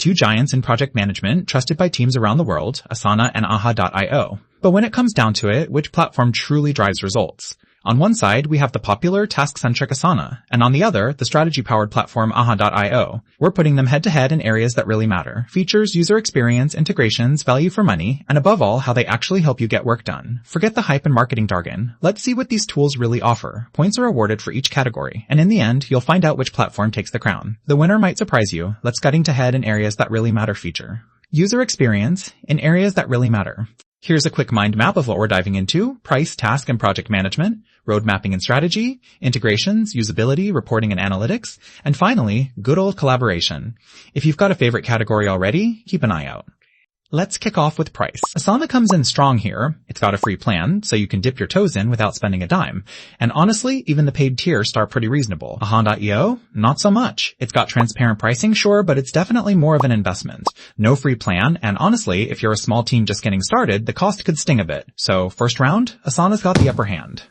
two giants in project management trusted by teams around the world, Asana and Aha.io. But when it comes down to it, which platform truly drives results? On one side, we have the popular task-centric Asana, and on the other, the strategy-powered platform Aha.io. We're putting them head-to-head in areas that really matter. Features, user experience, integrations, value for money, and above all, how they actually help you get work done. Forget the hype and marketing jargon. Let's see what these tools really offer. Points are awarded for each category, and in the end, you'll find out which platform takes the crown. The winner might surprise you. Let's get into head in areas that really matter feature. User experience in areas that really matter. Here's a quick mind map of what we're diving into: price, task, and project management, road mapping and strategy, integrations, usability, reporting and analytics, and finally, good old collaboration. If you've got a favorite category already, keep an eye out. Let's kick off with price. Asana comes in strong here. It's got a free plan, so you can dip your toes in without spending a dime. And honestly, even the paid tiers start pretty reasonable. Aha.io? Not so much. It's got transparent pricing, sure, but it's definitely more of an investment. No free plan, and honestly, if you're a small team just getting started, the cost could sting a bit. So first round, Asana's got the upper hand.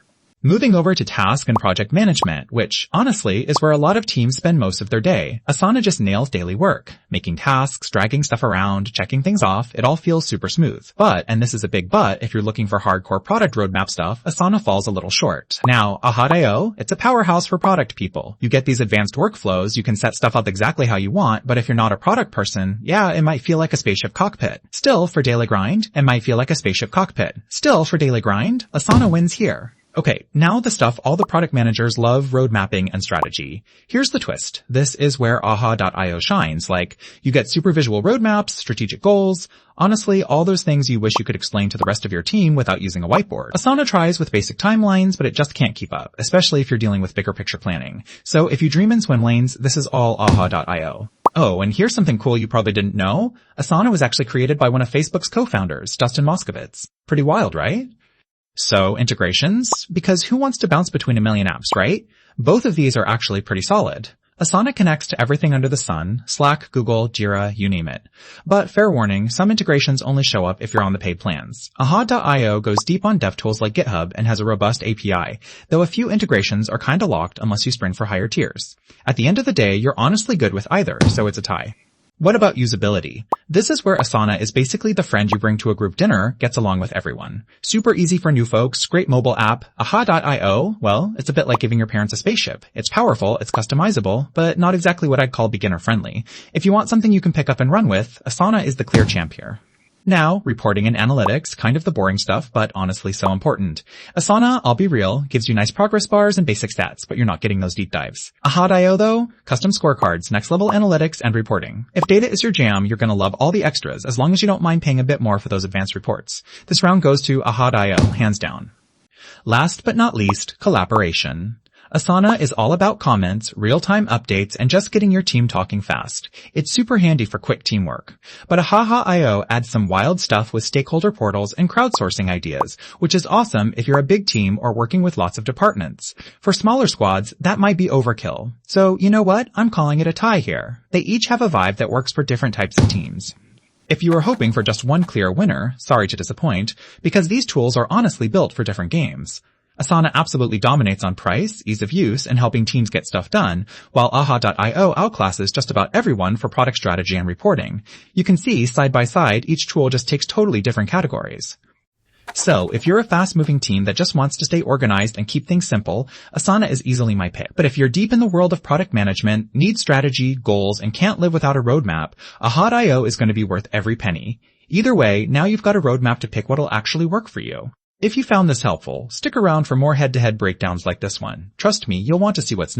Moving over to task and project management, which, honestly, is where a lot of teams spend most of their day. Asana just nails daily work. Making tasks, dragging stuff around, checking things off, it all feels super smooth. But, and this is a big but, if you're looking for hardcore product roadmap stuff, Asana falls a little short. Now, Aha.io, it's a powerhouse for product people. You get these advanced workflows, you can set stuff up exactly how you want, but if you're not a product person, yeah, it might feel like a spaceship cockpit. Still, for daily grind, it might feel like a spaceship cockpit. Still, for daily grind, Asana wins here. Okay, now the stuff all the product managers love: road mapping and strategy. Here's the twist. This is where Aha.io shines. Like, you get super visual roadmaps, strategic goals, honestly, all those things you wish you could explain to the rest of your team without using a whiteboard. Asana tries with basic timelines, but it just can't keep up, especially if you're dealing with bigger picture planning. So if you dream in swim lanes, this is all Aha.io. Oh, and here's something cool you probably didn't know. Asana was actually created by one of Facebook's co-founders, Dustin Moskovitz. Pretty wild, right? So, integrations, because who wants to bounce between a million apps, right? Both of these are actually pretty solid. Asana connects to everything under the sun: Slack, Google, Jira, you name it. But fair warning, some integrations only show up if you're on the paid plans. Aha.io goes deep on dev tools like GitHub and has a robust API, though a few integrations are kinda locked unless you spring for higher tiers. At the end of the day, you're honestly good with either, so it's a tie. What about usability? This is where Asana is basically the friend you bring to a group dinner, gets along with everyone. Super easy for new folks, great mobile app. Aha.io, well, it's a bit like giving your parents a spaceship. It's powerful, it's customizable, but not exactly what I'd call beginner friendly. If you want something you can pick up and run with, Asana is the clear champ here. Now, reporting and analytics, kind of the boring stuff, but honestly so important. Asana, I'll be real, gives you nice progress bars and basic stats, but you're not getting those deep dives. Aha.io though, custom scorecards, next level analytics, and reporting. If data is your jam, you're gonna love all the extras, as long as you don't mind paying a bit more for those advanced reports. This round goes to Aha.io, hands down. Last but not least, collaboration. Asana is all about comments, real-time updates, and just getting your team talking fast. It's super handy for quick teamwork. But Aha.io adds some wild stuff with stakeholder portals and crowdsourcing ideas, which is awesome if you're a big team or working with lots of departments. For smaller squads, that might be overkill. So, you know what? I'm calling it a tie here. They each have a vibe that works for different types of teams. If you were hoping for just one clear winner, sorry to disappoint, because these tools are honestly built for different games. Asana absolutely dominates on price, ease of use, and helping teams get stuff done, while Aha.io outclasses just about everyone for product strategy and reporting. You can see, side by side, each tool just takes totally different categories. So, if you're a fast-moving team that just wants to stay organized and keep things simple, Asana is easily my pick. But if you're deep in the world of product management, need strategy, goals, and can't live without a roadmap, Aha.io is going to be worth every penny. Either way, now you've got a roadmap to pick what'll actually work for you. If you found this helpful, stick around for more head-to-head breakdowns like this one. Trust me, you'll want to see what's next.